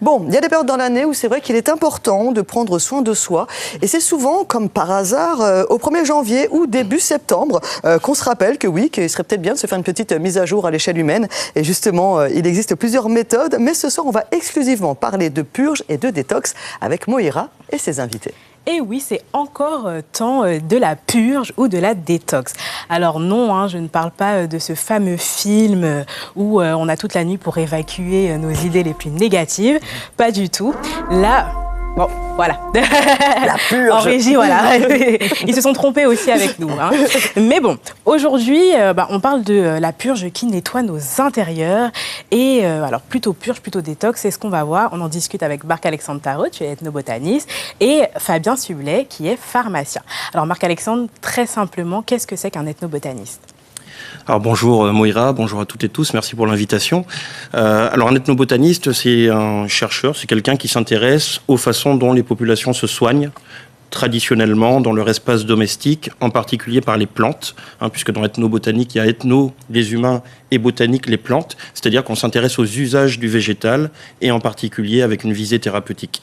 Bon, il y a des périodes dans l'année où c'est vrai qu'il est important de prendre soin de soi. Et c'est souvent, comme par hasard, au 1er janvier ou début septembre, qu'on se rappelle que oui, qu'il serait peut-être bien de se faire une petite mise à jour à l'échelle humaine. Et justement, il existe plusieurs méthodes. Mais ce soir, on va exclusivement parler de purge et de détox avec Moïra et ses invités. Et oui, c'est encore temps de la purge ou de la détox. Alors non, je ne parle pas de ce fameux film où on a toute la nuit pour évacuer nos idées les plus négatives. Pas du tout. Là... Bon, voilà. La purge. En régie, voilà. Ils se sont trompés aussi avec nous. Mais bon, aujourd'hui, on parle de la purge qui nettoie nos intérieurs. Et alors, plutôt purge, plutôt détox, c'est ce qu'on va voir. On en discute avec Marc-Alexandre Tarot, tu es ethnobotaniste, et Fabien Sublet, qui est pharmacien. Alors, Marc-Alexandre, très simplement, qu'est-ce que c'est qu'un ethnobotaniste ? Alors bonjour Moïra, bonjour à toutes et tous, merci pour l'invitation. Alors un ethnobotaniste, c'est un chercheur, c'est quelqu'un qui s'intéresse aux façons dont les populations se soignent traditionnellement dans leur espace domestique, en particulier par les plantes, puisque dans l'ethnobotanique, il y a ethno, les humains, et botanique, les plantes, c'est-à-dire qu'on s'intéresse aux usages du végétal, et en particulier avec une visée thérapeutique.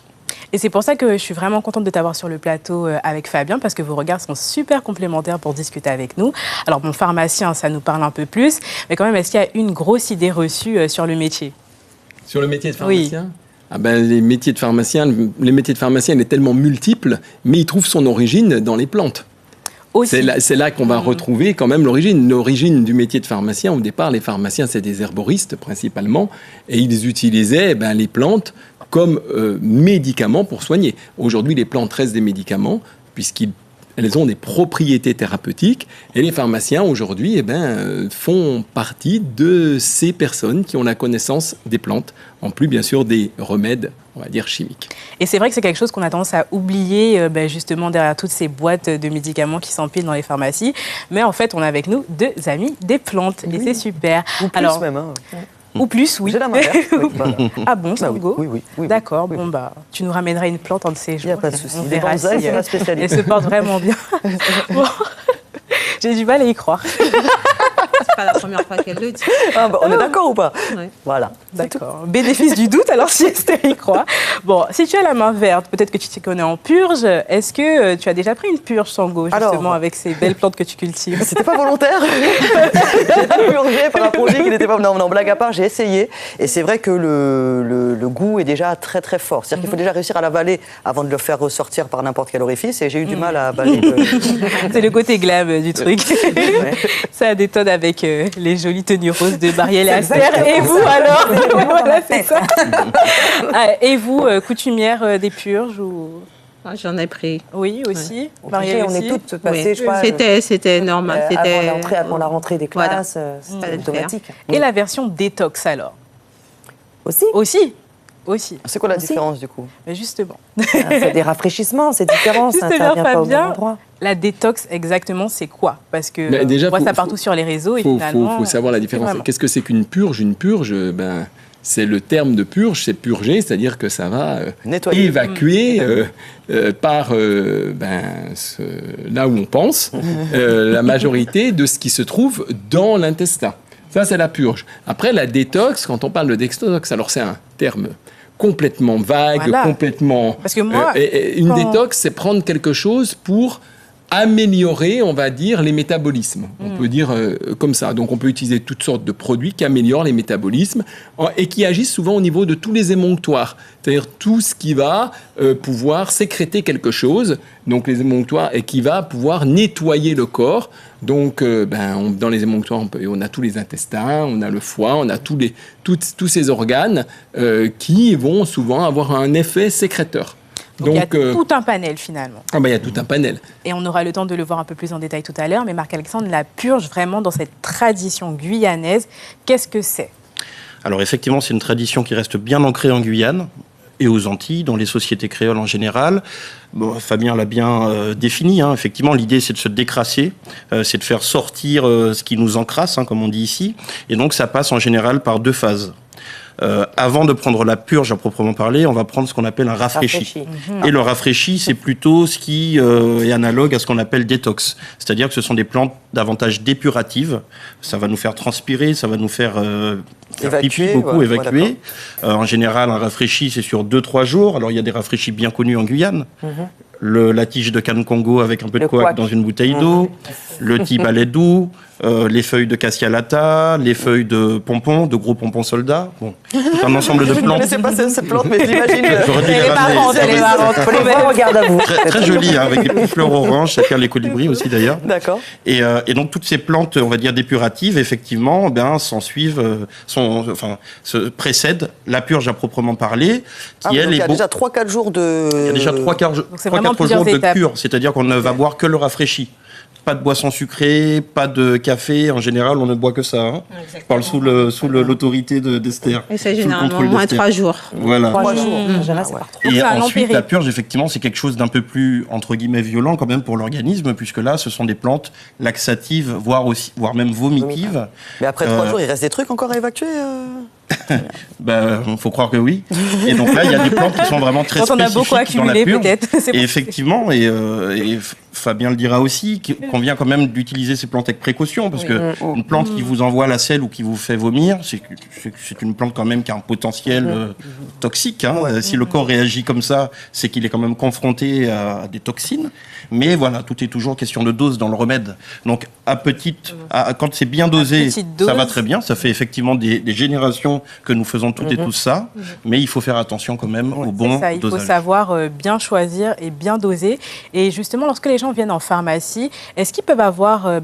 Et c'est pour ça que je suis vraiment contente de t'avoir sur le plateau avec Fabien, parce que vos regards sont super complémentaires pour discuter avec nous. Alors, bon, pharmacien, ça nous parle un peu plus, mais quand même, est-ce qu'il y a une grosse idée reçue sur le métier ? Sur le métier de pharmacien ? Oui. Les métiers de pharmacien, il est tellement multiple, mais il trouve son origine dans les plantes. C'est là qu'on va retrouver quand même l'origine du métier de pharmacien. Au départ, les pharmaciens, c'est des herboristes principalement, et ils utilisaient les plantes comme médicaments pour soigner. Aujourd'hui, les plantes restent des médicaments, puisqu'elles ont des propriétés thérapeutiques, et les pharmaciens, aujourd'hui, font partie de ces personnes qui ont la connaissance des plantes, en plus, bien sûr, des remèdes, on va dire, chimiques. Et c'est vrai que c'est quelque chose qu'on a tendance à oublier, justement, derrière toutes ces boîtes de médicaments qui s'empilent dans les pharmacies. Mais en fait, on a avec nous deux amis des plantes, et c'est super. Ou plus même, Ou plus, oui. J'ai la main verte. Ah bon, Sango ? Oui. D'accord, bon, tu nous ramèneras une plante un de ces jours. Il n'y a pas de souci. On Des verra bonsaïs, si c'est ma spécialité. elle se porte vraiment bien. Bon. J'ai du mal à y croire. C'est pas la première fois qu'elle le dit. On est d'accord ou pas ? Oui. Voilà. D'accord. Bénéfice du doute, alors si Esther y croit. Bon, si tu as la main verte, peut-être que tu t'y connais en purge. Est-ce que tu as déjà pris une purge, Sango, justement, avec ces belles plantes que tu cultives ? C'était pas volontaire. J'ai pas purgé par un projet qui n'était pas... Non, blague à part, j'ai essayé. Et c'est vrai que le goût est déjà très très fort. C'est-à-dire qu'il faut déjà réussir à l'avaler avant de le faire ressortir par n'importe quel orifice. Et j'ai eu du mal à avaler. C'est le côté glam du truc. Ça détonne avec les jolies tenues roses de Marielle et Esther. Et vous alors ? Voilà, c'est ça. Et vous, coutumière des purges ou... J'en ai pris. Oui, aussi. Ouais. Marielle on aussi. est toutes passées, je crois. C'était normal. Avant la rentrée des classes, c'était automatique. Et la version détox alors ? Aussi. C'est quoi la différence du coup ? Mais justement. C'est des rafraîchissements, c'est différent, ça ne vient pas au même endroit. La détox, exactement, c'est quoi ? Parce que déjà, on voit ça partout sur les réseaux et finalement... Il faut savoir la différence. Qu'est-ce que c'est qu'une purge ? Une purge, c'est le terme de purge, c'est purger, c'est-à-dire que ça va évacuer par là où on pense la majorité de ce qui se trouve dans l'intestin. Ça, c'est la purge. Après, la détox, quand on parle de détox, alors c'est un terme complètement vague, complètement... Parce que moi... une détox, c'est prendre quelque chose pour améliorer, on va dire, les métabolismes. On peut dire comme ça. Donc, on peut utiliser toutes sortes de produits qui améliorent les métabolismes et qui agissent souvent au niveau de tous les émonctoires. C'est-à-dire tout ce qui va pouvoir sécréter quelque chose, donc les émonctoires, et qui va pouvoir nettoyer le corps. Donc, dans les émonctoires, on a tous les intestins, on a le foie, on a tous ces organes qui vont souvent avoir un effet sécréteur. Donc il y a tout un panel finalement. Il y a tout un panel. Et on aura le temps de le voir un peu plus en détail tout à l'heure. Mais Marc-Alexandre, la purge vraiment dans cette tradition guyanaise, qu'est-ce que c'est ? Alors effectivement, c'est une tradition qui reste bien ancrée en Guyane et aux Antilles, dans les sociétés créoles en général. Bon, Fabien l'a bien défini. Effectivement, l'idée, c'est de se décrasser, c'est de faire sortir ce qui nous encrasse, comme on dit ici. Et donc, ça passe en général par deux phases. Avant de prendre la purge à proprement parler, on va prendre ce qu'on appelle un rafraîchi. Et le rafraîchi, c'est plutôt ce qui est analogue à ce qu'on appelle détox. C'est-à-dire que ce sont des plantes davantage dépuratives. Ça va nous faire transpirer, ça va nous faire pipi beaucoup, évacuer. En général, un rafraîchi, c'est sur 2-3 jours. Alors, il y a des rafraîchis bien connus en Guyane. La tige de canne Congo avec un peu de couac dans une bouteille d'eau, le tibalet doux, les feuilles de cassia-lata, les feuilles de pompons, de gros pompons soldats. Bon, tout un ensemble de plantes. Je ne connaissais pas ces plantes, mais j'imagine. Elle est marrante, elle est marrante. Faut les voir, regarde à vous. Très joli, avec des petites fleurs oranges, ça fait les colibris aussi d'ailleurs. D'accord. Et donc toutes ces plantes, on va dire dépuratives, effectivement, s'en suivent, se précèdent la purge à proprement parler. Il y a déjà 3-4 jours de... Il y a déjà 3-4 jours de cure, c'est-à-dire qu'on ne va boire que le rafraîchi. Pas de boisson sucrée, pas de café. En général, on ne boit que ça. Hein. Je parle sous l'autorité d'Esther. Et c'est généralement moins 3 jours. Voilà. 3 jours. Et ensuite, la purge, effectivement, c'est quelque chose d'un peu plus, entre guillemets, violent quand même pour l'organisme, puisque là, ce sont des plantes laxatives, voire même vomitives. Mais après 3 jours, il reste des trucs encore à évacuer faut croire que oui. Et donc là, il y a des plantes qui sont vraiment très spécifiques. On a beaucoup accumulé, peut-être. Et effectivement, et Fabien le dira aussi, qu'il convient quand même d'utiliser ces plantes avec précaution, parce que une plante qui vous envoie la selle ou qui vous fait vomir, c'est une plante quand même qui a un potentiel toxique. Hein. Si le corps réagit comme ça, c'est qu'il est quand même confronté à des toxines. Mais voilà, tout est toujours question de dose dans le remède. Donc, quand c'est bien dosé, ça va très bien. Ça fait effectivement des générations que nous faisons toutes et tous ça. Mais il faut faire attention quand même au bon dosage. Il faut savoir bien choisir et bien doser. Et justement, lorsque les gens viennent en pharmacie, est-ce qu'ils peuvent avoir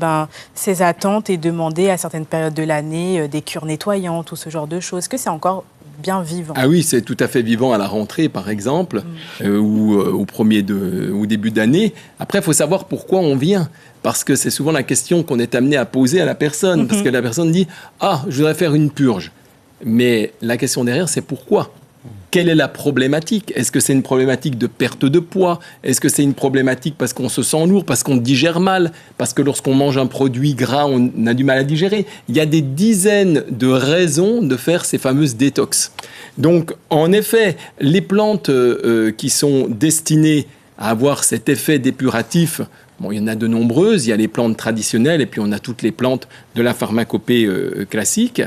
ces attentes et demander à certaines périodes de l'année des cures nettoyantes ou ce genre de choses? Est-ce que c'est encore bien vivant? Ah oui, c'est tout à fait vivant à la rentrée, par exemple, ou au début d'année. Après, il faut savoir pourquoi on vient. Parce que c'est souvent la question qu'on est amené à poser à la personne. Parce que la personne dit « Ah, je voudrais faire une purge ». Mais la question derrière, c'est pourquoi ? Quelle est la problématique? Est-ce que c'est une problématique de perte de poids? Est-ce que c'est une problématique parce qu'on se sent lourd, parce qu'on digère mal, parce que lorsqu'on mange un produit gras, on a du mal à digérer? Il y a des dizaines de raisons de faire ces fameuses détox. Donc, en effet, les plantes qui sont destinées à avoir cet effet dépuratif, bon, il y en a de nombreuses. Il y a les plantes traditionnelles et puis on a toutes les plantes de la pharmacopée classique.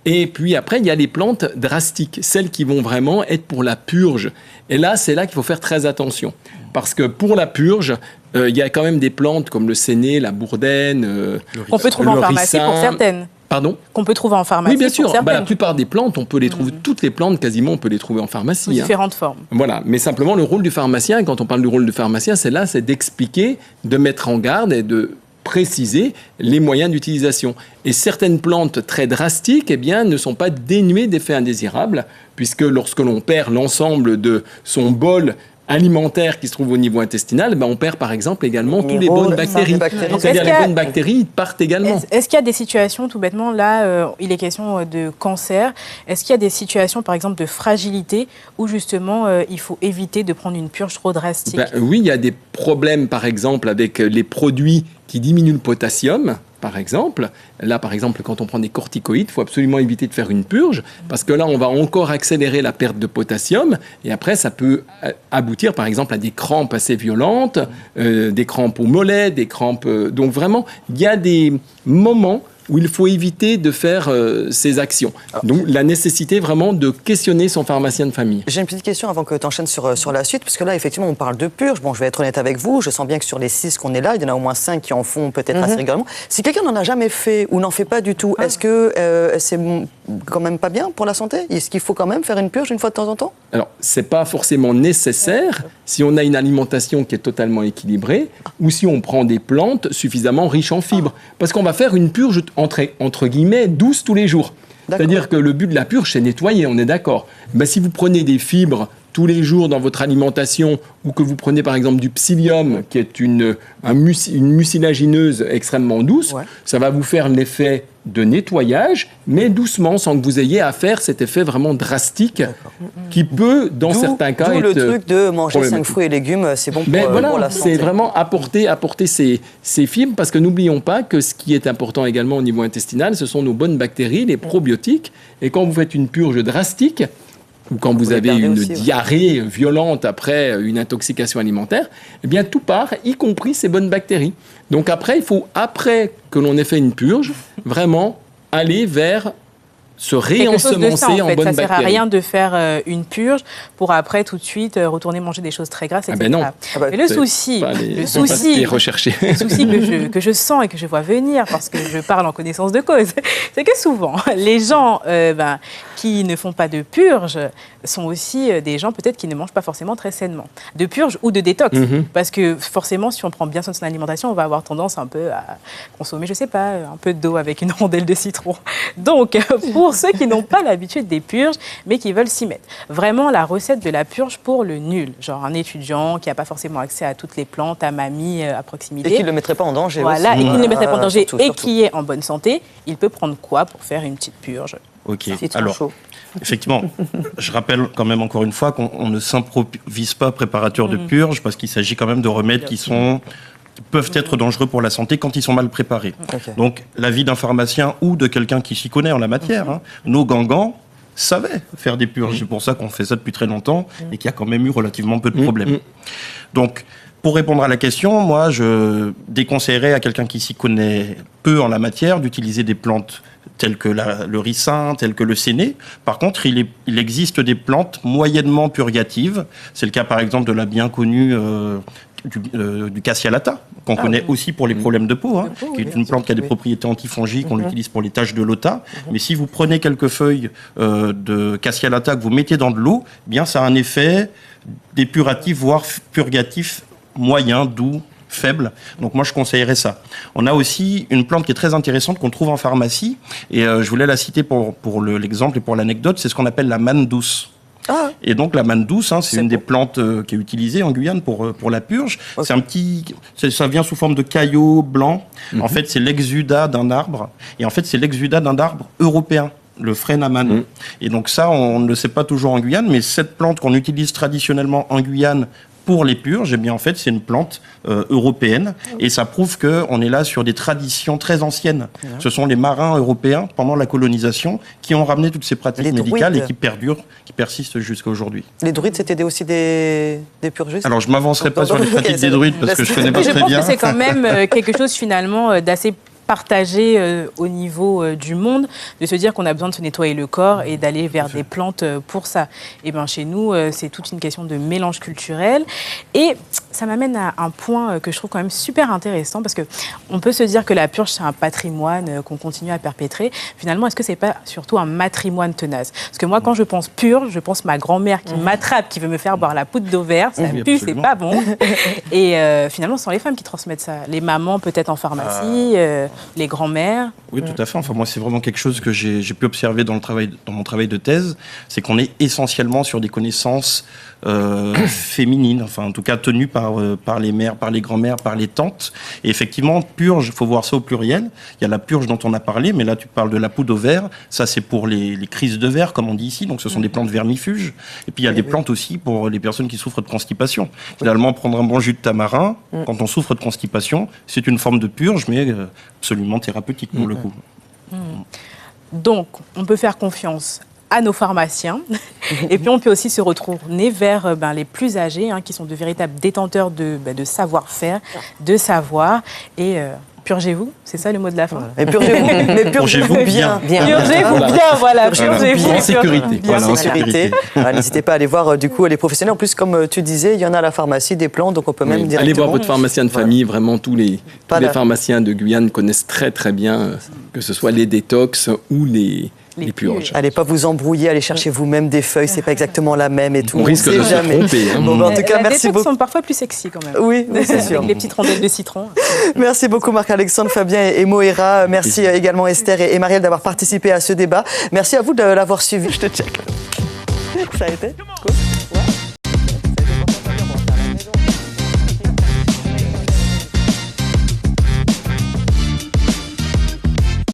Et puis après, il y a les plantes drastiques, celles qui vont vraiment être pour la purge. Et là, c'est là qu'il faut faire très attention. Parce que pour la purge, il y a quand même des plantes comme le séné, la bourdaine, qu'on peut trouver en pharmacie pour certaines. Pardon? Qu'on peut trouver en pharmacie. Oui, bien sûr. Pour la plupart des plantes, on peut les trouver, toutes les plantes, quasiment, on peut les trouver en pharmacie. Différentes formes. Voilà. Mais simplement, le rôle du pharmacien, quand on parle du rôle du pharmacien, c'est d'expliquer, de mettre en garde et de préciser les moyens d'utilisation. Et certaines plantes très drastiques, ne sont pas dénuées d'effets indésirables, puisque lorsque l'on perd l'ensemble de son bol alimentaire qui se trouve au niveau intestinal, on perd par exemple également toutes les bonnes bactéries. C'est-à-dire les bonnes bactéries partent également. Est-ce qu'il y a des situations, tout bêtement, là, il est question de cancer, est-ce qu'il y a des situations, par exemple, de fragilité où justement il faut éviter de prendre une purge trop drastique? Oui, il y a des problèmes, par exemple, avec les produits qui diminuent le potassium. Par exemple, là, quand on prend des corticoïdes, il faut absolument éviter de faire une purge, parce que là, on va encore accélérer la perte de potassium, et après, ça peut aboutir, par exemple, à des crampes assez violentes, des crampes au mollet, des crampes... donc vraiment, il y a des moments où il faut éviter de faire ces actions. Donc, la nécessité vraiment de questionner son pharmacien de famille. J'ai une petite question avant que tu enchaînes sur la suite, parce que là, effectivement, on parle de purge. Bon, je vais être honnête avec vous, je sens bien que sur les 6 qu'on est là, il y en a au moins 5 qui en font peut-être assez régulièrement. Si quelqu'un n'en a jamais fait ou n'en fait pas du tout, est-ce que c'est quand même pas bien pour la santé? Est-ce qu'il faut quand même faire une purge une fois de temps en temps? Alors, c'est pas forcément nécessaire si on a une alimentation qui est totalement équilibrée ou si on prend des plantes suffisamment riches en fibres. Parce qu'on va faire une purge entre guillemets, douce tous les jours. C'est-à-dire que le but de la purge, c'est nettoyer, on est d'accord. Si vous prenez des fibres tous les jours dans votre alimentation, ou que vous prenez par exemple du psyllium, qui est une mucilagineuse extrêmement douce, ça va vous faire l'effet de nettoyage, mais doucement, sans que vous ayez à faire cet effet vraiment drastique qui peut, dans certains cas, être... D'où le truc de manger 5 fruits et légumes, c'est bon pour la santé. C'est vraiment apporter ces fibres, parce que n'oublions pas que ce qui est important également au niveau intestinal, ce sont nos bonnes bactéries, les probiotiques, et quand vous faites une purge drastique, ou quand vous avez une diarrhée violente après une intoxication alimentaire, eh bien tout part, y compris ces bonnes bactéries. Donc après, il faut, après que l'on ait fait une purge, vraiment aller vers se réensemencer en bonnes bactéries. Ça ne sert à rien de faire une purge pour après tout de suite retourner manger des choses très grasses, etc. Non. Mais le souci que je sens et que je vois venir, parce que je parle en connaissance de cause, c'est que souvent, les gens qui ne font pas de purge sont aussi des gens peut-être qui ne mangent pas forcément très sainement. De purge ou de détox. Parce que forcément, si on prend bien soin de son alimentation, on va avoir tendance un peu à consommer, je ne sais pas, un peu d'eau avec une rondelle de citron. Donc, pour ceux qui n'ont pas l'habitude des purges, mais qui veulent s'y mettre. Vraiment, la recette de la purge pour le nul. Genre un étudiant qui n'a pas forcément accès à toutes les plantes, à mamie, à proximité. Et qui ne le mettrait pas en danger. Voilà, et qui ne le mettrait pas en danger et qui est en bonne santé, il peut prendre quoi pour faire une petite purge? Ok, alors, effectivement, je rappelle quand même encore une fois qu'on ne s'improvise pas préparateur de purge, parce qu'il s'agit quand même de remèdes qui peuvent être dangereux pour la santé quand ils sont mal préparés. Donc, l'avis d'un pharmacien ou de quelqu'un qui s'y connaît en la matière, nos gangans savaient faire des purges. C'est pour ça qu'on fait ça depuis très longtemps et qu'il y a quand même eu relativement peu de problèmes. Donc, pour répondre à la question, moi, je déconseillerais à quelqu'un qui s'y connaît peu en la matière d'utiliser des plantes telles que le ricin, telles que le séné. Par contre, il existe des plantes moyennement purgatives. C'est le cas, par exemple, de la bien connue du cassia lata, qu'on connaît aussi pour les problèmes de peau, qui est une plante qui a des propriétés antifongiques, on l'utilise pour les taches de lota. Mais si vous prenez quelques feuilles de cassia lata que vous mettez dans de l'eau, eh bien ça a un effet dépuratif, voire purgatif moyen, doux, faible. Donc moi je conseillerais ça. On a aussi une plante qui est très intéressante qu'on trouve en pharmacie, et je voulais la citer pour l'exemple et pour l'anecdote, c'est ce qu'on appelle la manne douce. Et donc la manne douce, c'est une des plantes qui est utilisée en Guyane pour la purge. C'est ça vient sous forme de caillots blancs. En fait, c'est l'exudat d'un arbre. Et en fait, c'est l'exudat d'un arbre européen, le frêne man. Et donc ça, on ne le sait pas toujours en Guyane, mais cette plante qu'on utilise traditionnellement en Guyane pour les purges, eh bien en fait c'est une plante européenne, et ça prouve qu'on est là sur des traditions très anciennes. Ce sont les marins européens pendant la colonisation qui ont ramené toutes ces pratiques médicales et qui perdurent, qui persistent jusqu'à aujourd'hui. Les druides, c'était aussi des purgistes? Alors je ne m'avancerai pas sur les pratiques des druides parce que je ne connais pas très bien. Je pense que c'est quand même quelque chose finalement d'assez partagé au niveau du monde, de se dire qu'on a besoin de se nettoyer le corps et d'aller vers des plantes pour ça. Et bien chez nous, c'est toute une question de mélange culturel. Et ça m'amène à un point que je trouve quand même super intéressant, parce qu'on peut se dire que la purge, c'est un patrimoine qu'on continue à perpétrer. Finalement, est-ce que c'est pas surtout un matrimoine tenace? Parce que moi, quand je pense purge, je pense ma grand-mère qui m'attrape, qui veut me faire boire la poudre d'ovaire, ça pue, c'est pas bon. Et finalement, ce sont les femmes qui transmettent ça. Les mamans, peut-être en pharmacie, les grands-mères. Oui, tout à fait. Enfin, moi, c'est vraiment quelque chose que j'ai pu observer dans mon travail de thèse, c'est qu'on est essentiellement sur des connaissances féminines, enfin, en tout cas tenues par les mères, par les grands-mères, par les tantes. Et effectivement, purge, il faut voir ça au pluriel. Il y a la purge dont on a parlé, mais là, tu parles de la poudre d'ovaire. Ça, c'est pour les crises de verre, comme on dit ici. Donc, ce sont des plantes vermifuges. Et puis, il y a des plantes aussi pour les personnes qui souffrent de constipation. Finalement, prendre un bon jus de tamarin, quand on souffre de constipation, c'est une forme de purge, mais absolument thérapeutique pour le coup. Donc, on peut faire confiance à nos pharmaciens. Et puis, on peut aussi se retourner vers les plus âgés, qui sont de véritables détenteurs de savoir-faire, de savoir. Et purgez-vous, c'est ça le mot de la fin. Et purgez-vous, mais purgez-vous bien. Purgez-vous bien, voilà. Purgez-vous en sécurité. En sécurité. N'hésitez pas à aller voir du coup les professionnels. En plus, comme tu disais, il y en a à la pharmacie des plantes, donc on peut même directement... Allez voir votre pharmacien de famille. Vraiment, tous les pharmaciens de Guyane connaissent très très bien, que ce soit les détox ou les purges. Allez pas vous embrouiller, allez chercher vous-même des feuilles, c'est pas exactement la même et tout. On risque de se tromper. Bon, en tout cas, merci beaucoup. Les détox sont parfois plus sexy quand même. Oui, c'est sûr. Avec les petites rondelles de citron. Merci beaucoup Marc-Alexandre, Fabien et Moira. Merci également Esther et Marielle d'avoir participé à ce débat. Merci à vous de l'avoir suivi. Je te check. Ça a été cool.